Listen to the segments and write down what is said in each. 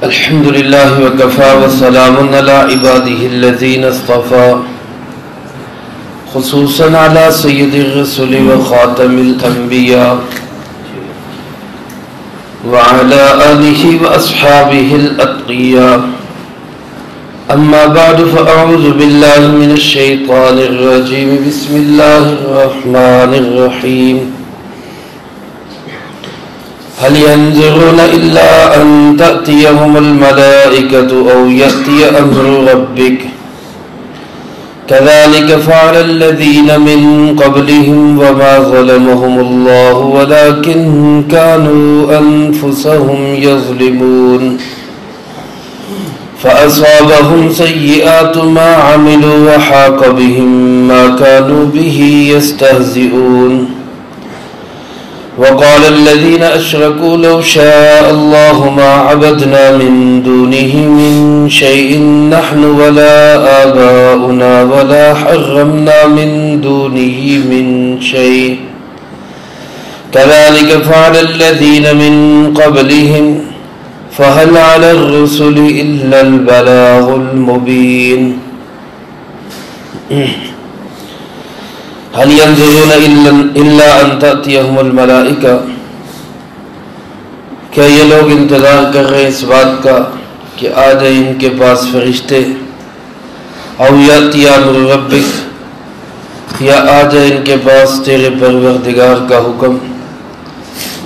الحمد لله وكفى وسلام على عباده الذين اصطفى خصوصا على سيد الرسل وخاتم الأنبياء وعلى آله وأصحابه الأتقياء. أما بعد فأعوذ بالله من الشيطان الرجيم. بسم الله الرحمن الرحيم. هل ينظرون إلا أن تأتيهم الملائكة أو يأتي أمر ربك كذلك فعل الذين من قبلهم وما ظلمهم الله ولكن كانوا أنفسهم يظلمون فأصابهم سيئات ما عملوا وحاق بهم ما كانوا به يستهزئون. وقال الذين أشركوا لو شاء الله ما عبدنا من دونه من شيء نحن ولا آباؤنا ولا حرمنا من دونه من شيء كذلك فعل الذين من قبلهم فهل على الرسل إلا البلاغ المبين. هل ينظرون إلا أن تأتيهم الملائكة، کیا یہ لوگ انتظار کر رہے اس بات کا کہ آ جائیں ان کے پاس فرشتے، او یأتی امر ربک، یا آ جائیں ان کے پاس تیرے پروردگار کا حکم.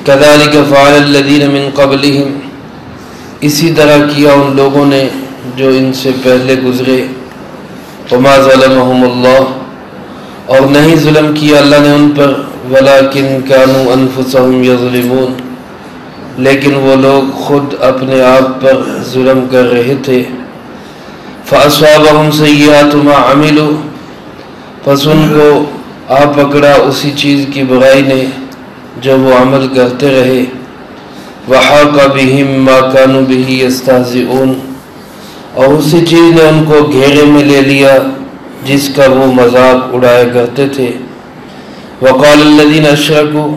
كذلك فعل الذين من قبلهم، اسی طرح کیا ان لوگوں نے جو ان سے پہلے گزرے. وما ظلمهم اللہ، اور نہیں ظلم کیا اللہ نے ان پر. ولیکن کانوا انفسهم یظلمون، لیکن وہ لوگ خود اپنے آپ پر ظلم کر رہے تھے. فاصابهم سیئات ما عملوا، پس ان کو آ پکڑا اسی چیز کی برائی نے جو وہ عمل کرتے رہے. وحاق بهم ما كانوا به يستهزئون، اور اسی چیز نے ان کو گھیرے میں لے لیا جس کا وہ مذاق اڑایا کرتے تھے. وقال الذين اشركوا،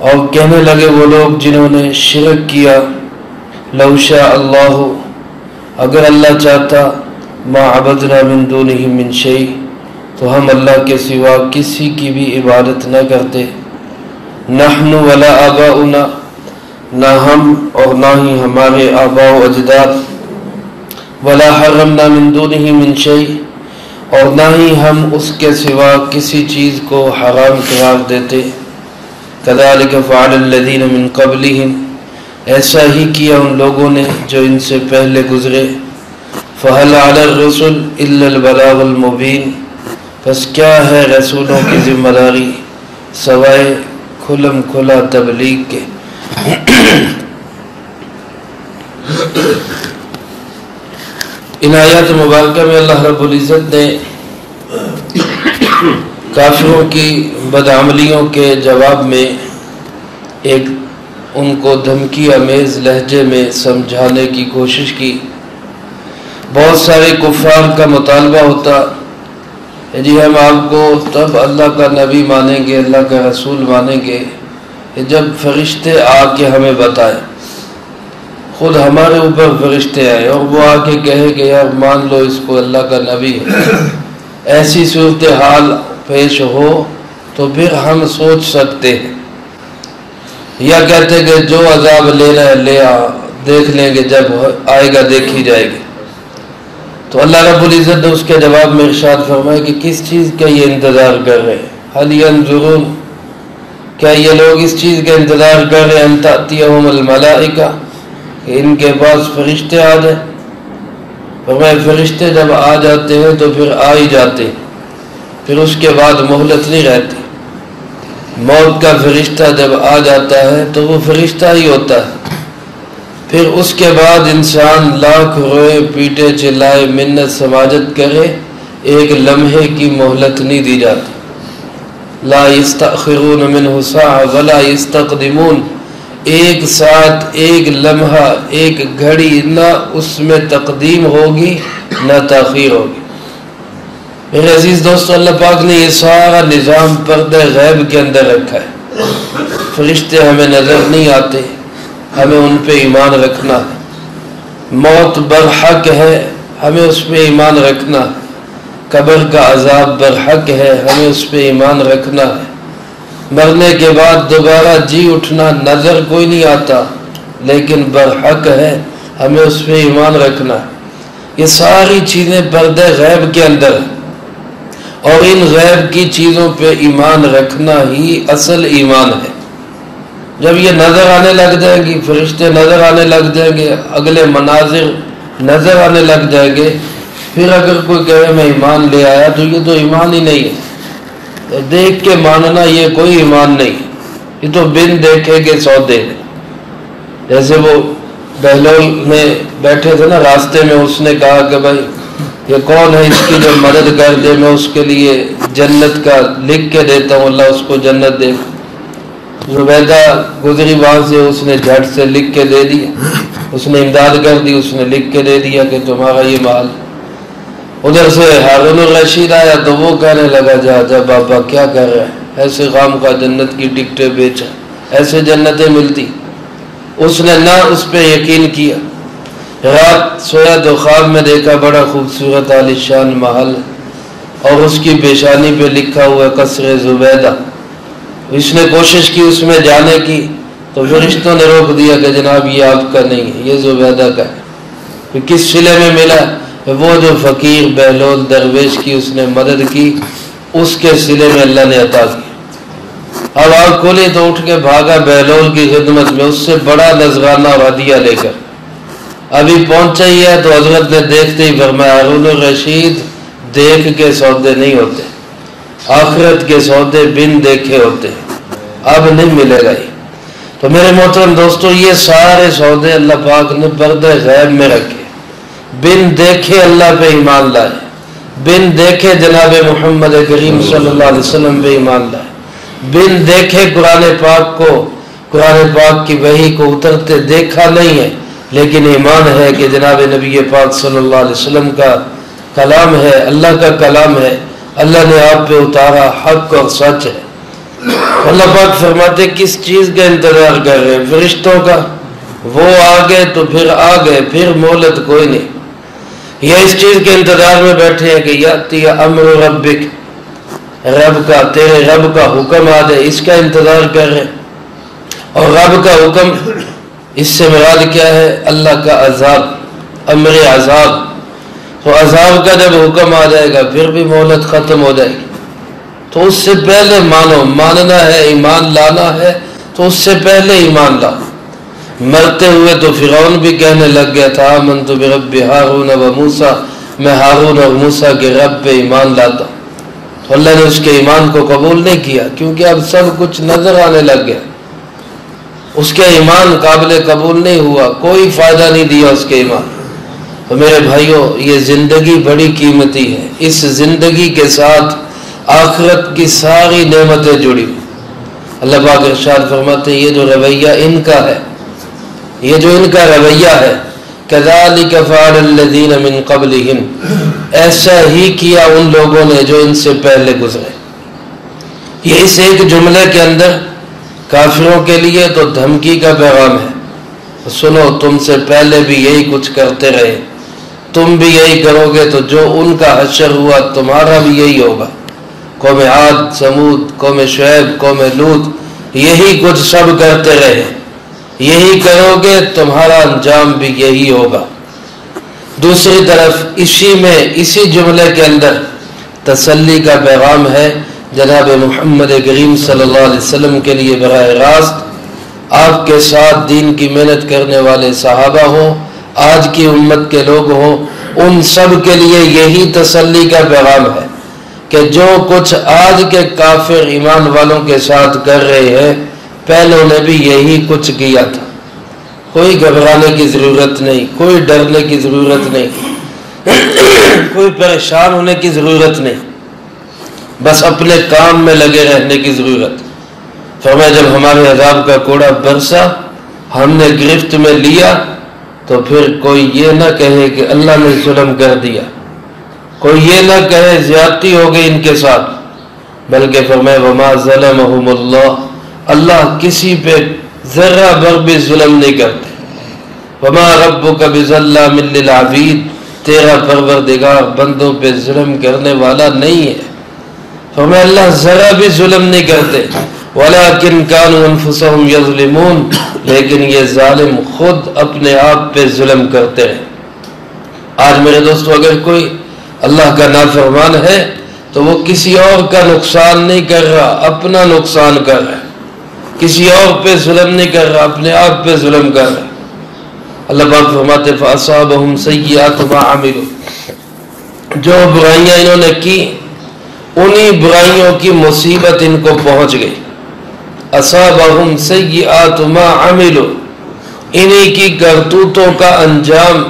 اور کہنے لگے وہ لوگ جنہوں نے شرک کیا، لو شاء اللہ، اگر اللہ چاہتا، ما عبدنا من دونه من شيء، تو ہم اللہ کے سوا کسی کی بھی عبادت نہ کرتے. نحن ولا آباؤنا، نہ ہم اور نہ ہی ہمارے آباء و اجداد. ولا حرمنا من دونه من شيء، اور نہ ہی ہم اس کے سوا کسی چیز کو حرام قرار دیتے. كذلك فعل الذين من قبلهم، ایسا ہی کیا ان لوگوں نے جو ان سے پہلے گزرے. فهل على الرسل الا البلاغ المبين، پس کیا ہے رسولوں کی ذمہ داری سوائے کھلم کھلا تبلیغ کے. ان آیات مبارکہ میں اللہ رب العزت نے کافروں کی بدعملیوں کے جواب میں ایک ان کو دھمکی آمیز لہجے میں سمجھانے کی کوشش کی. بہت سارے کفار کا مطالبہ ہوتا جی ہم آپ کو تب اللہ کا نبی مانیں گے، اللہ کا رسول مانیں گے جب فرشتے آ کے ہمیں بتائیں. خود ہمارے اوپر فرشتے آئے اور وہ آ کے کہے کہ یار مان لو اس کو اللہ کا نبی ہے. ایسی صورتحال پیش ہو تو پھر ہم سوچ سکتے ہیں، یا کہتے کہ جو عذاب لینا ہے لے آ، دیکھ لیں گے جب آئے گا دیکھی جائے گی. تو اللہ رب العزت نے اس کے جواب میں ارشاد فرمایا کہ کس چیز کا یہ انتظار کر رہے ہیں. هل ينظرون، کیا یہ لوگ اس چیز کا انتظار کر رہے ہیں ان تأتیہم الملائکہ، کہ ان کے پاس فرشتے آ جائیں. فرمایا فرشتے جب آ جاتے ہیں تو پھر آ ہی جاتے ہیں، پھر اس کے بعد مہلت نہیں رہتی. موت کا فرشتہ جب آ جاتا ہے تو وہ فرشتہ ہی ہوتا ہے، پھر اس کے بعد انسان لاکھ روئے پیٹے چلائے منت سماجت کرے، ایک لمحے کی مہلت نہیں دی جاتی. لا یستأخرون منہ ساعة ولا یستقدمون، ایک ساتھ ایک لمحہ ایک گھڑی نہ اس میں تقدیم ہوگی نہ تاخیر ہوگی. میرے عزیز دوستو، اللہ پاک نے یہ سارا نظام پردہ غیب کے اندر رکھا ہے. فرشتے ہمیں نظر نہیں آتے، ہمیں ان پہ ایمان رکھنا ہے. موت برحق ہے، ہمیں اس پہ ایمان رکھنا ہے۔ قبر کا عذاب برحق ہے، ہمیں اس پہ ایمان رکھنا ہے۔ مرنے کے بعد دوبارہ جی اٹھنا نظر کوئی نہیں آتا، لیکن برحق ہے، ہمیں اس پہ ایمان رکھنا ہے۔ یہ ساری چیزیں پردہ غیب کے اندر ہیں، اور ان غیب کی چیزوں پہ ایمان رکھنا ہی اصل ایمان ہے۔ جب یہ نظر آنے لگ جائیں گی، فرشتے نظر آنے لگ جائیں گے، اگلے مناظر نظر آنے لگ جائیں گے، پھر اگر کوئی کہے میں ایمان لے آیا تو یہ تو ایمان ہی نہیں ہے۔ دیکھ کے ماننا یہ کوئی ایمان نہیں، یہ تو بن دیکھے کے سودے ہیں۔ جیسے وہ بہلول میں بیٹھے تھے نا راستے میں، اس نے کہا کہ بھائی یہ کون ہے، اس کی جو مدد کر دے، میں اس کے لیے جنت کا لکھ کے دیتا ہوں، اللہ اس کو جنت دے۔ زبیدہ گزری وہاں سے، اس نے جھٹ سے لکھ کے دے دیا، اس نے امداد کر دی، اس نے لکھ کے دے دیا کہ تمہارا یہ مال۔ ادھر سے ہارون الرشید آیا تو وہ کہنے لگا جا جا بابا کیا کر رہا ہے، ایسے خام کا جنت کی ٹکٹیں بیچا، ایسے جنتیں ملتی۔ اس نے نہ اس پہ یقین کیا۔ رات سویا تو خواب میں دیکھا بڑا خوبصورت عالیشان محل، اور اس کی پیشانی پہ لکھا ہوا قصر زبیدہ۔ اس نے کوشش کی اس میں جانے کی، تو فرشتوں نے روک دیا کہ جناب یہ آپ کا نہیں ہے، یہ زبیدہ کا ہے۔ پھر کس صلے میں ملا؟ وہ جو فقیر بہلول درویش کی اس نے مدد کی، اس کے صلے میں اللہ نے عطا کیا۔ اب آنکھ کھولی تو اٹھ کے بھاگا بہلول کی خدمت میں، اس سے بڑا نذرانہ اور ہدیہ لے کر۔ ابھی پہنچا ہی ہے تو حضرت نے دیکھتے ہی فرمایا ہارون الرشید دیکھ کے سودے نہیں ہوتے، آخرت کے سودے بن دیکھے ہوتے ہیں، اب نہیں ملے گا۔ تو میرے محترم دوستو، یہ سارے سودے اللہ پاک نے پردہ غیب میں رکھے، بن دیکھے اللہ پہ ایمان لائے، بن دیکھے جناب محمد کریم صلی اللہ علیہ وسلم پہ ایمان لائے، بن دیکھے قرآن پاک کو، قرآن پاک کی وحی کو اترتے دیکھا نہیں ہے، لیکن ایمان ہے کہ جناب نبی پاک صلی اللہ علیہ وسلم کا کلام ہے، اللہ کا کلام ہے، اللہ نے آپ پہ اتارا، حق اور سچ ہے۔ اللہ پاک فرماتے کس چیز کا انتظار کر رہے ہیں؟ فرشتوں کا۔ وہ آ گئے تو پھر آ گئے، پھر مہلت کوئی نہیں۔ یہ اس چیز کے انتظار میں بیٹھے ہیں کہ یاتی امر ربک، رب کا، تیرے رب کا حکم آ جائے، اس کا انتظار کر رہے ہیں۔ اور رب کا حکم، اس سے مراد کیا ہے؟ اللہ کا عذاب، امر عذاب۔ تو عذاب کا جب حکم آ جائے گا پھر بھی مہلت ختم ہو جائے گی، تو اس سے پہلے مانو، ماننا ہے، ایمان لانا ہے تو اس سے پہلے ایمان لاؤ۔ مرتے ہوئے تو فرعون بھی کہنے لگ گیا تھا آمنت برب ہارون و موسیٰ، میں ہارون اور موسیٰ کے رب پہ ایمان لاتا ہوں۔ تو اللہ نے اس کے ایمان کو قبول نہیں کیا، کیونکہ اب سب کچھ نظر آنے لگ گیا، اس کے ایمان قابل قبول نہیں ہوا، کوئی فائدہ نہیں دیا اس کے ایمان۔ تو میرے بھائیوں، یہ زندگی بڑی قیمتی ہے، اس زندگی کے ساتھ آخرت کی ساری نعمتیں جڑی ہوئی۔ اللہ پاک ارشاد فرماتے ہیں یہ جو رویہ ان کا ہے، یہ جو ان کا رویہ ہے، كَذَلِكَ فَعَلَ الَّذِينَ مِن قَبْلِهِمْ، ایسا ہی کیا ان لوگوں نے جو ان سے پہلے گزرے۔ یہ اس ایک جملے کے اندر کافروں کے لیے تو دھمکی کا پیغام ہے، سنو تم سے پہلے بھی یہی کچھ کرتے رہے، تم بھی یہی کرو گے تو جو ان کا حشر ہوا تمہارا بھی یہی ہوگا۔ قوم عاد، سمود، قوم شعیب، قوم لوط، یہی کچھ سب کرتے رہے، یہی کرو گے تمہارا انجام بھی یہی ہوگا۔ دوسری طرف اسی جملے کے اندر تسلی کا پیغام ہے جناب محمد کریم صلی اللہ علیہ وسلم کے لیے براہ راست۔ آپ کے ساتھ دین کی محنت کرنے والے صحابہ ہوں، آج کی امت کے لوگ ہوں، ان سب کے لیے یہی تسلی کا پیغام ہے کہ جو کچھ آج کے کافر ایمان والوں کے ساتھ کر رہے ہیں پہلوں نے بھی یہی کچھ کیا تھا۔ کوئی گھبرانے کی ضرورت نہیں، کوئی ڈرنے کی ضرورت نہیں، کوئی پریشان ہونے کی ضرورت نہیں، بس اپنے کام میں لگے رہنے کی ضرورت۔ فرمایا جب ہمارے عذاب کا کوڑا برسا، ہم نے گرفت میں لیا، تو پھر کوئی یہ نہ کہے کہ اللہ نے ظلم کر دیا، کوئی یہ نہ کہے زیادتی ہو گئی ان کے ساتھ، بلکہ فرمایا وما ظلمہم اللہ، اللہ کسی پہ ذرہ بر بھی ظلم نہیں کرتے۔ وما ربک بظلام للعبید، تیرا پروردگار بندوں پہ ظلم کرنے والا نہیں ہے۔ فرمایا اللہ ذرا بھی ظلم نہیں کرتے، ولیکن کانوا انفسہم یظلمون، لیکن یہ ظالم خود اپنے آپ پہ ظلم کرتے ہیں۔ آج میرے دوستو اگر کوئی اللہ کا نافرمان ہے تو وہ کسی اور کا نقصان نہیں کر رہا، اپنا نقصان کر رہا ہے، کسی اور پہ ظلم نہیں کر رہا، اپنے آپ پہ ظلم کر رہا ہے۔ اللہ پاک فرماتے فَأَصَابَهُمْ سَيِّئَاتُ مَا عَمِلُوا، جو برائیاں انہوں نے کی انہی برائیوں کی مصیبت ان کو پہنچ گئی۔ أَصَابَهُمْ سَيِّئَاتُ مَا عَمِلُوا، انہی کی کرتوتوں کا انجام،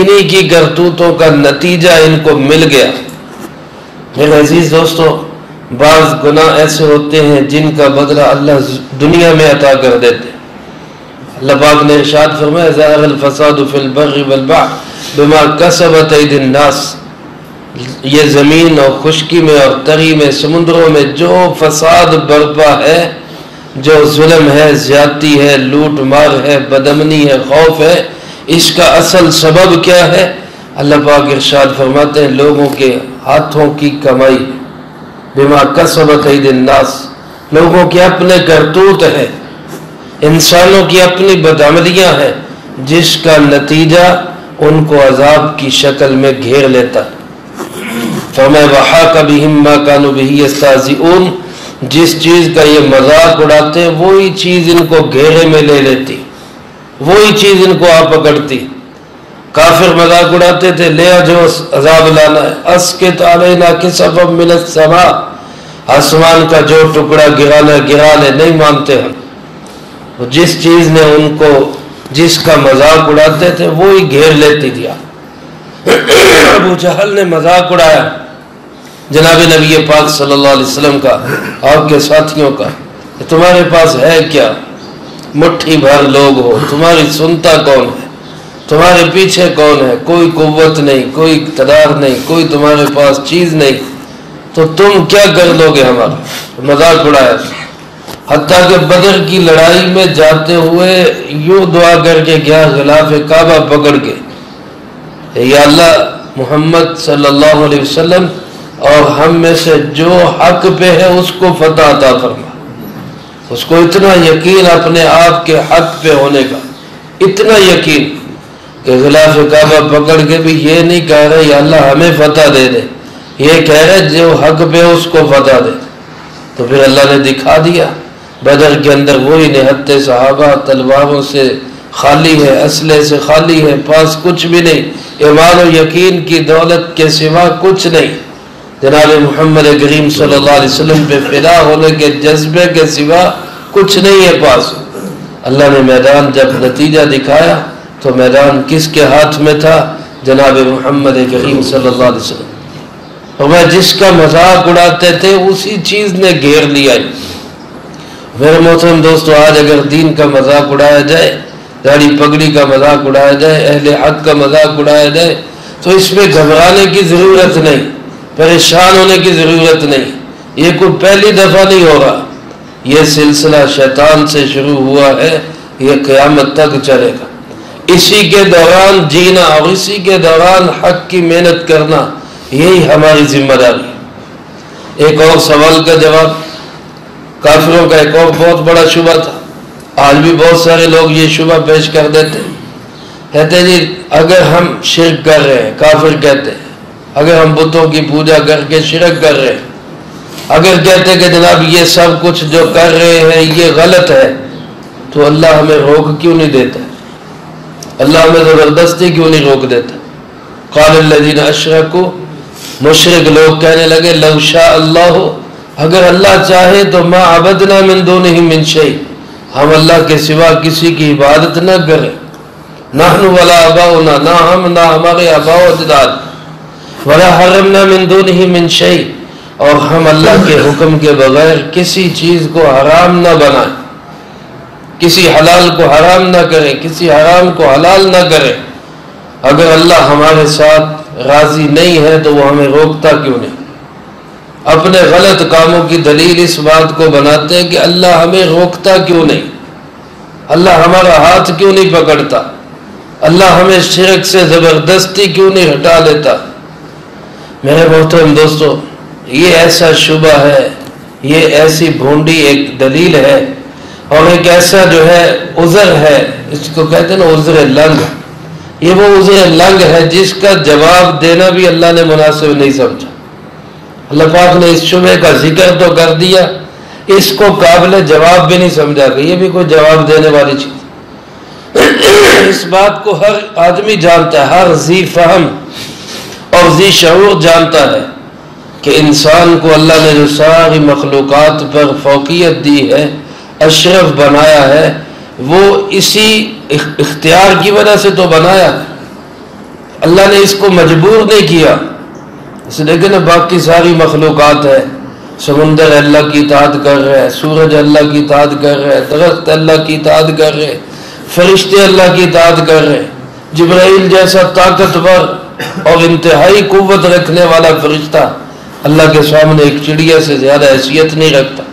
انہی کی کرتوتوں کا نتیجہ ان کو مل گیا۔ میرے عزیز دوستو، بعض گناہ ایسے ہوتے ہیں جن کا بدلہ اللہ دنیا میں عطا کر دیتے ہیں۔ اللہ پاک نے ارشاد فرمایا ظَهَرَ الْفَسَادُ فِي الْبَرِّ وَالْبَحْرِ بِمَا كَسَبَتْ أَيْدِي النَّاسِ، یہ زمین اور خشکی میں اور تری میں، سمندروں میں جو فساد برپا ہے، جو ظلم ہے، زیادتی ہے، لوٹ مار ہے، بدامنی ہے، خوف ہے، اس کا اصل سبب کیا ہے؟ اللہ پاک ارشاد فرماتے ہیں لوگوں کے ہاتھوں کی کمائی، بما کسبت ایدی الناس، لوگوں کے اپنے کرتوت ہے، انسانوں کی اپنی بدعملیاں ہیں، جس کا نتیجہ ان کو عذاب کی شکل میں گھیر لیتا۔ فرمایا وحاق بہم ما کانوا بہ یستہزئون، جس چیز کا یہ مذاق اڑاتے ہیں وہی چیز ان کو گھیرے میں لے لیتی، وہی چیز ان کو آ پکڑتی۔ کافر مذاق اڑاتے تھے لے جو عذاب لانا ہے، اسقط علینا کسفا من السماء، آسمان کا جو ٹکڑا گرانا گرا لے، نہیں مانتے ہم۔ جس چیز نے ان کو، جس کا مذاق اڑاتے تھے وہی گھیر لیتی تھی۔ ابو جہل نے مذاق اڑایا جناب نبی پاک صلی اللہ علیہ وسلم کا، آپ کے ساتھیوں کا، تمہارے پاس ہے کیا؟ مٹھی بھر لوگ ہو، تمہاری سنتا کون ہے؟ تمہارے پیچھے کون ہے؟ کوئی قوت نہیں، کوئی اقتدار نہیں، کوئی تمہارے پاس چیز نہیں، تو تم کیا کر لو گے ہمارا؟ مذاق اڑایا۔ حتیٰ کہ بدر کی لڑائی میں جاتے ہوئے یوں دعا کر کے گیا غلاف کعبہ پکڑ کے، یا اللہ محمد صلی اللہ علیہ وسلم اور ہم میں سے جو حق پہ ہے اس کو فتح عطا فرما۔ اس کو اتنا یقین اپنے آپ کے حق پہ ہونے کا، اتنا یقین کہ غلاف کعبہ پکڑ کے بھی یہ نہیں کہہ رہے یا اللہ ہمیں فتح دے دے، یہ کہہ رہے جو حق پہ اس کو فتح دے۔ تو پھر اللہ نے دکھا دیا بدر کے اندر وہی نہتے صحابہ تلواروں سے خالی ہے، اسلحے سے خالی ہے، پاس کچھ بھی نہیں، ایمان و یقین کی دولت کے سوا کچھ نہیں، جناب محمد کریم صلی اللہ علیہ وسلم پہ فدا ہونے کے جذبے کے سوا کچھ نہیں ہے پاس۔ اللہ نے میدان جب نتیجہ دکھایا تو میدان کس کے ہاتھ میں تھا؟ جناب محمد کریم صلی اللہ علیہ وسلم۔ اور میں جس کا مذاق اڑاتے تھے اسی چیز نے گھیر لیا۔ میرے محترم دوستو، آج اگر دین کا مذاق اڑایا جائے، داڑھی پگڑی کا مذاق اڑایا جائے، اہل حق کا مذاق اڑایا جائے، تو اس میں گھبرانے کی ضرورت نہیں، پریشان ہونے کی ضرورت نہیں۔ یہ کوئی پہلی دفعہ نہیں ہو رہا، یہ سلسلہ شیطان سے شروع ہوا ہے، یہ قیامت تک چلے گا۔ اسی کے دوران جینا اور اسی کے دوران حق کی محنت کرنا، یہی ہماری ذمہ داری ہے۔ ایک اور سوال کا جواب، کافروں کا ایک اور بہت بڑا شبہ تھا، آج بھی بہت سارے لوگ یہ شبہ پیش کر دیتے ہیں، کہتے ہیں جی اگر ہم شرک کر رہے ہیں، کافر کہتے ہیں اگر ہم بتوں کی پوجا کر کے شرک کر رہے ہیں، اگر کہتے کہ جناب یہ سب کچھ جو کر رہے ہیں یہ غلط ہے، تو اللہ ہمیں روک کیوں نہیں دیتا؟ اللہ ہمیں زبردستی کیوں نہیں روک دیتا؟ قال الذین اشرکوا، مشرک لوگ کہنے لگے لو شاء اللہ، اگر اللہ چاہے تو ما عبدنا من دونہ من شیء، ہم اللہ کے سوا کسی کی عبادت نہ کریں، نحن ولا آباؤنا، نہ ہم نہ ہمارے آباء و اجداد، ولا حرمنا من دونہ من شیء، اور ہم اللہ کے حکم کے بغیر کسی چیز کو حرام نہ بنائیں، کسی حلال کو حرام نہ کریں، کسی حرام کو حلال نہ کریں۔ اگر اللہ ہمارے ساتھ راضی نہیں ہے تو وہ ہمیں روکتا کیوں نہیں؟ اپنے غلط کاموں کی دلیل اس بات کو بناتے ہیں کہ اللہ ہمیں روکتا کیوں نہیں، اللہ ہمارا ہاتھ کیوں نہیں پکڑتا؟ اللہ ہمیں شرک سے زبردستی کیوں نہیں ہٹا لیتا؟ میرے محترم دوستو، یہ ایسا شبہ ہے، یہ ایسی بھونڈی ایک دلیل ہے، اور ایک ایسا جو ہے عذر ہے، اس کو کہتے ہیں نا عذر لنگ۔ یہ وہ عذر لنگ ہے جس کا جواب دینا بھی اللہ نے مناسب نہیں سمجھا۔ اللہ پاک نے اس شبہ کا ذکر تو کر دیا، اس کو قابل جواب بھی نہیں سمجھا کہ یہ بھی کوئی جواب دینے والی چیز۔ اس بات کو ہر آدمی جانتا ہے، ہر ذی فہم اور ذی شعور جانتا ہے کہ انسان کو اللہ نے جو ساری مخلوقات پر فوقیت دی ہے، اشرف بنایا ہے، وہ اسی اختیار کی وجہ سے تو بنایا ہے۔ اللہ نے اس کو مجبور نہیں کیا۔ اس لیکن باقی ساری مخلوقات ہے، سمندر اللہ کی اطاعت کر رہے، سورج اللہ کی اطاعت کر رہے، درخت اللہ کی اطاعت کر رہے، فرشتے اللہ کی اطاعت کر رہے، جبرائیل جیسا طاقتور اور انتہائی قوت رکھنے والا فرشتہ اللہ کے سامنے ایک چڑیا سے زیادہ حیثیت نہیں رکھتا،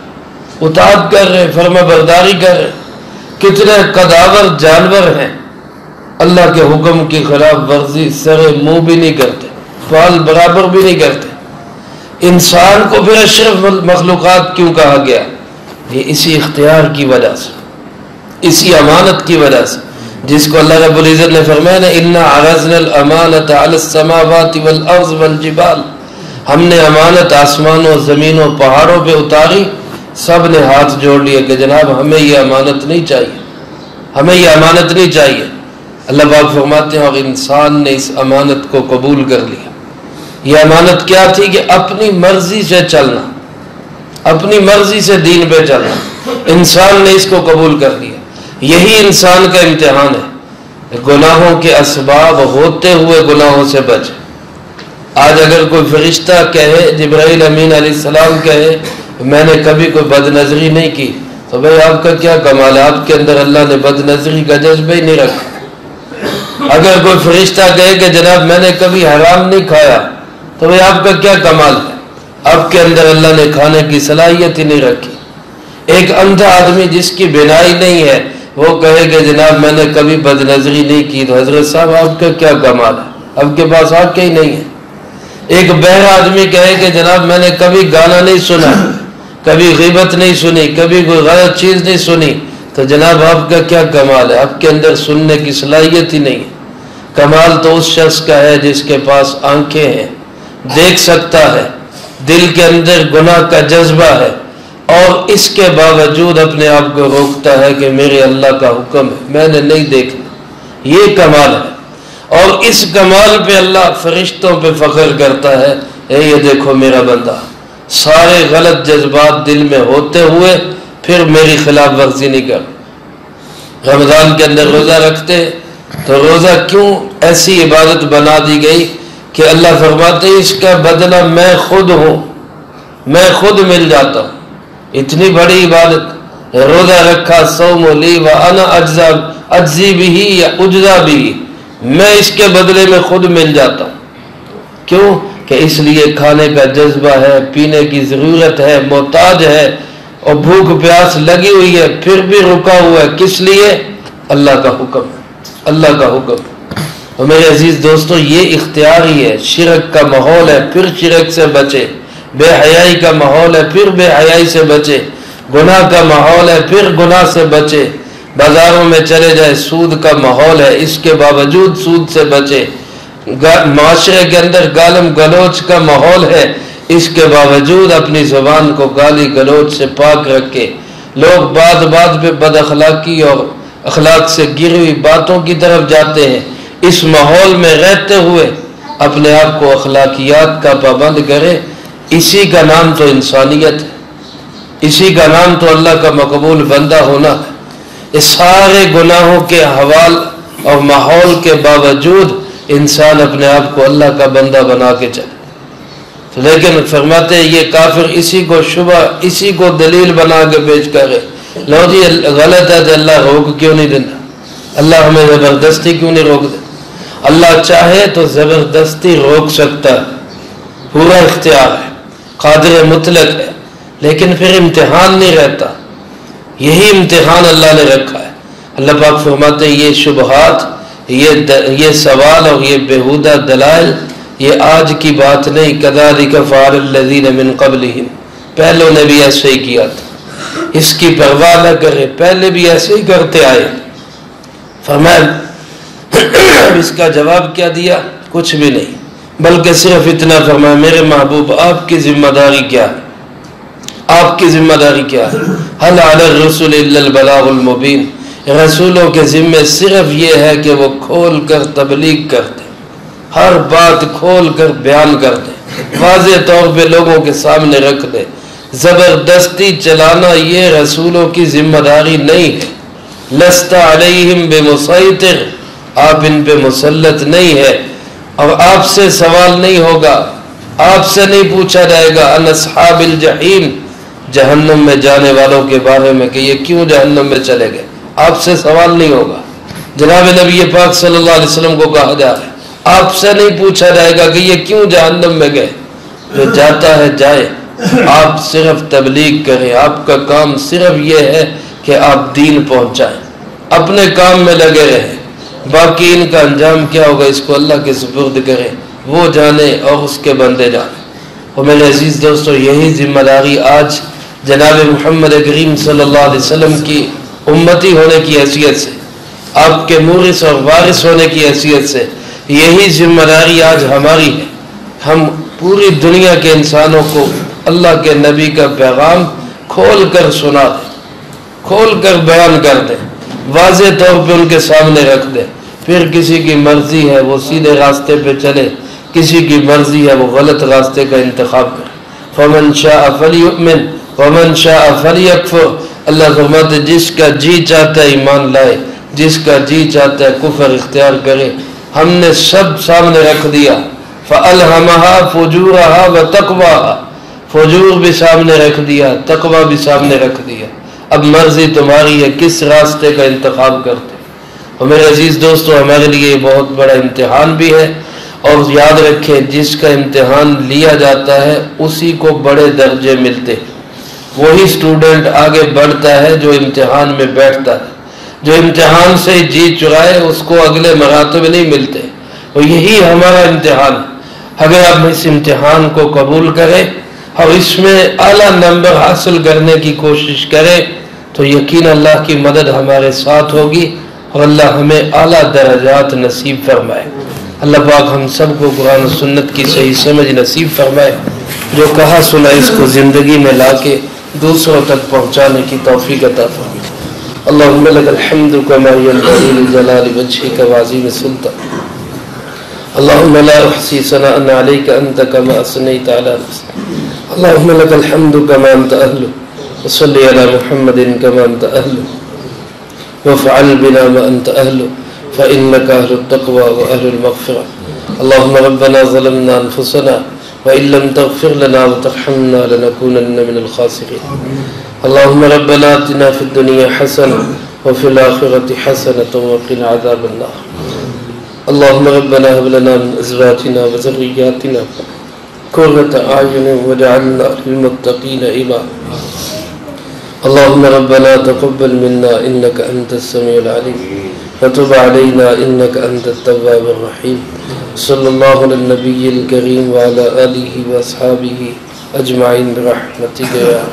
اطاعت کر رہے، فرما برداری کر رہے۔ کتنے قداور جانور ہیں، اللہ کے حکم کی خلاف ورزی سر منہ بھی نہیں کرتے، فعل برابر بھی نہیں کرتے۔ انسان کو پھر اشرف مخلوقات کیوں کہا گیا؟ یہ اسی اختیار کی وجہ سے، اسی امانت کی وجہ سے، جس کو اللہ رب العزت نے فرمایا نا اِنَّا عَرَضْنَا الْأَمَانَةَ عَلَى السَّمَاوَاتِ وَالْأَرْضِ وَالْجِبَالِ، ہم نے امانت آسمانوں، زمینوں، پہاڑوں پہ اتاری۔ سب نے ہاتھ جوڑ لیے کہ جناب ہمیں یہ امانت نہیں چاہیے، ہمیں یہ امانت نہیں چاہیے۔ اللہ پاک فرماتے ہیں اور انسان نے اس امانت کو قبول کر لیا۔ یہ امانت کیا تھی کہ اپنی مرضی سے چلنا، اپنی مرضی سے دین پہ چلنا، انسان نے اس کو قبول کر لیا۔ یہی انسان کا امتحان ہے، گناہوں کے اسباب ہوتے ہوئے گناہوں سے بچے۔ آج اگر کوئی فرشتہ کہے، جبرائیل امین علیہ السلام کہے میں نے کبھی کوئی بد نظری نہیں کی، تو بھائی آپ کا کیا کمال ہے؟ آپ کے اندر اللہ نے بد نظری کا جذبہ ہی نہیں رکھا۔ اگر کوئی فرشتہ کہے کہ جناب میں نے کبھی حرام نہیں کھایا، تو بھائی آپ کا کیا کمال ہے؟ آپ کے اندر اللہ نے کھانے کی صلاحیت ہی نہیں رکھی۔ ایک اندھا آدمی جس کی بینائی نہیں ہے وہ کہے کہ جناب میں نے کبھی بد نظری نہیں کی، تو حضرت صاحب آپ کا کیا کمال ہے؟ آپ کے پاس آنکھیں ہی نہیں ہے۔ ایک بہرا آدمی کہے کہ جناب میں نے کبھی گانا نہیں سنا، کبھی غیبت نہیں سنی، کبھی کوئی غلط چیز نہیں سنی، تو جناب آپ کا کیا کمال ہے؟ آپ کے اندر سننے کی صلاحیت ہی نہیں ہے۔ کمال تو اس شخص کا ہے جس کے پاس آنکھیں ہیں، دیکھ سکتا ہے، دل کے اندر گناہ کا جذبہ ہے، اور اس کے باوجود اپنے آپ کو روکتا ہے کہ میرے اللہ کا حکم ہے، میں نے نہیں دیکھنا۔ یہ کمال ہے، اور اس کمال پہ اللہ فرشتوں پہ فخر کرتا ہے، اے یہ دیکھو میرا بندہ، سارے غلط جذبات دل میں ہوتے ہوئے پھر میری خلاف ورزی نہیں کر۔ رمضان کے اندر روزہ رکھتے تو روزہ کیوں ایسی عبادت بنا دی گئی کہ اللہ فرماتے ہیں اس کا بدلہ میں خود ہوں، میں خود مل جاتا ہوں۔ اتنی بڑی عبادت، روزہ رکھا، صوم لی وانا اجزی بھی یا اجزا بھی، میں اس کے بدلے میں خود مل جاتا ہوں۔ کیوں؟ کہ اس لیے کھانے کا جذبہ ہے، پینے کی ضرورت ہے، محتاج ہے، اور بھوک پیاس لگی ہوئی ہے، پھر بھی رکا ہوا ہے۔ کس لیے؟ اللہ کا حکم ہے، اللہ کا حکم۔ اور میرے عزیز دوستو، یہ اختیار ہی ہے۔ شرک کا ماحول ہے، پھر شرک سے بچے۔ بے حیائی کا ماحول ہے، پھر بے حیائی سے بچے۔ گناہ کا ماحول ہے، پھر گناہ سے بچے۔ بازاروں میں چلے جائے، سود کا ماحول ہے، اس کے باوجود سود سے بچے۔ معاشرے کے اندر گالم گلوچ کا ماحول ہے، اس کے باوجود اپنی زبان کو گالی گلوچ سے پاک رکھے۔ لوگ بات بات پہ بد اخلاقی اور اخلاق سے گری ہوئی باتوں کی طرف جاتے ہیں۔ اس ماحول میں رہتے ہوئے اپنے آپ کو اخلاقیات کا پابند کرے، اسی کا نام تو انسانیت ہے، اسی کا نام تو اللہ کا مقبول بندہ ہونا ہے۔ اس سارے گناہوں کے حوال اور ماحول کے باوجود انسان اپنے آپ کو اللہ کا بندہ بنا کے چلے۔ لیکن فرماتے ہیں یہ کافر اسی کو شبہ، اسی کو دلیل بنا کے پیش کرے، لو جی غلط ہے تو اللہ روک کیوں نہیں دینا؟ اللہ ہمیں زبردستی کیوں نہیں روک دیتا؟ اللہ چاہے تو زبردستی روک سکتا ہے، پورا اختیار ہے، قادر مطلق ہے، لیکن پھر امتحان نہیں رہتا۔ یہی امتحان اللہ نے رکھا ہے۔ اللہ پاک فرماتے ہیں یہ شبہات، یہ سوال اور یہ بیہودہ دلائل یہ آج کی بات نہیں. کذالک فعل الذین من قبلہم، پہلوں نے بھی ایسے ہی کیا تھا، اس کی پرواہ نہ کرے، پہلے بھی ایسے ہی کرتے آئے. فرمایا اس کا جواب کیا دیا؟ کچھ بھی نہیں، بلکہ صرف اتنا فرمایا میرے محبوب آپ کی ذمہ داری کیا ہے؟ آپ کی ذمہ داری کیا ہے؟ حل علی الرسل الا البلاغ المبین، رسولوں کے ذمے صرف یہ ہے کہ وہ کھول کر تبلیغ کرتے، ہر بات کھول کر بیان کرتے، واضح طور پہ لوگوں کے سامنے رکھ دے. زبردستی چلانا یہ رسولوں کی ذمہ داری نہیں ہے. لست علیہم بمسیطر، آپ ان پہ مسلط نہیں ہے، اور آپ سے سوال نہیں ہوگا، آپ سے نہیں پوچھا جائے گا ان اصحاب الجحیم، جہنم میں جانے والوں کے بارے میں کہ یہ کیوں جہنم میں چلے گئے، آپ سے سوال نہیں ہوگا. جناب نبی پاک صلی اللہ علیہ وسلم کو کہا جا رہا ہے آپ سے نہیں پوچھا جائے گا کہ یہ کیوں جہنم میں گئے، جو جاتا ہے جائے، آپ صرف تبلیغ کریں. آپ کا کام صرف یہ ہے کہ آپ دین پہنچائیں، اپنے کام میں لگے رہیں، باقی ان کا انجام کیا ہوگا اس کو اللہ کے سپرد کریں، وہ جانے اور اس کے بندے جانے. اور میرے عزیز دوستو، یہی ذمہ داری آج جناب محمد کریم صلی اللہ علیہ وسلم کی امتی ہونے کی حیثیت سے، آپ کے مورث اور وارث ہونے کی حیثیت سے یہی ذمہ داری آج ہماری ہے. ہم پوری دنیا کے انسانوں کو اللہ کے نبی کا پیغام کھول کر سنا دیں، کھول کر بیان کر دیں، واضح طور پہ ان کے سامنے رکھ دیں. پھر کسی کی مرضی ہے وہ سیدھے راستے پہ چلے، کسی کی مرضی ہے وہ غلط راستے کا انتخاب کرے. فمن شاء فلیؤمن ومن شاء فلیکفر، اللہ فرماتے جس کا جی چاہتا ہے ایمان لائے، جس کا جی چاہتا ہے کفر اختیار کرے. ہم نے سب سامنے رکھ دیا. فَأَلْهَمَهَا فُجُورَهَا وَتَقْوَاهَا، فجور بھی سامنے رکھ دیا، تقوی بھی سامنے رکھ دیا. اب مرضی تمہاری ہے کس راستے کا انتخاب کرتے. اور میرے عزیز دوستو، ہمارے لیے بہت بڑا امتحان بھی ہے، اور یاد رکھیں جس کا امتحان لیا جاتا ہے اسی کو بڑے درجے ملتے ہیں. وہی اسٹوڈنٹ آگے بڑھتا ہے جو امتحان میں بیٹھتا ہے. جو امتحان سے جی چرائے اس کو اگلے مراتب نہیں ملتے. اور یہی ہمارا امتحان ہے. اگر آپ اس امتحان کو قبول کریں اور اس میں اعلیٰ نمبر حاصل کرنے کی کوشش کریں تو یقین اللہ کی مدد ہمارے ساتھ ہوگی اور اللہ ہمیں اعلیٰ درجات نصیب فرمائے. اللہ پاک ہم سب کو قرآن و سنت کی صحیح سمجھ نصیب فرمائے. جو کہا سنا اس کو زندگی میں لا کے دوسروں تک پہنچانے کی توفیق عطا فرمائے. اللہم لک الحمد کما ینبغی لجلال وجہک وعظیم سلطانک. اللهم لا احصي ثناء عليك انت كما اثنيت على نفسك. اللهم لك الحمد كما انت اهله، وصل على محمد كما انت اهله، وافعل بنا ما انت اهله، فانك اهل التقوى واهل المغفرة. اللهم ربنا ظلمنا انفسنا وان لم تغفر لنا وترحمنا لنكونن من الخاسرين. اللهم ربنا آتنا في الدنيا حسنة وفي الآخرة حسنة وقنا عذاب النار. اللهم ربنا هب لنا من ازواجنا وذرياتنا قرة اعين واجعلنا للمتقين اماما. اللهم ربنا تقبل منا انك انت السميع العليم وتب علينا انك انت التواب الرحيم. صلى الله على النبي الكريم وعلى آله واصحابه اجمعين برحمتك يا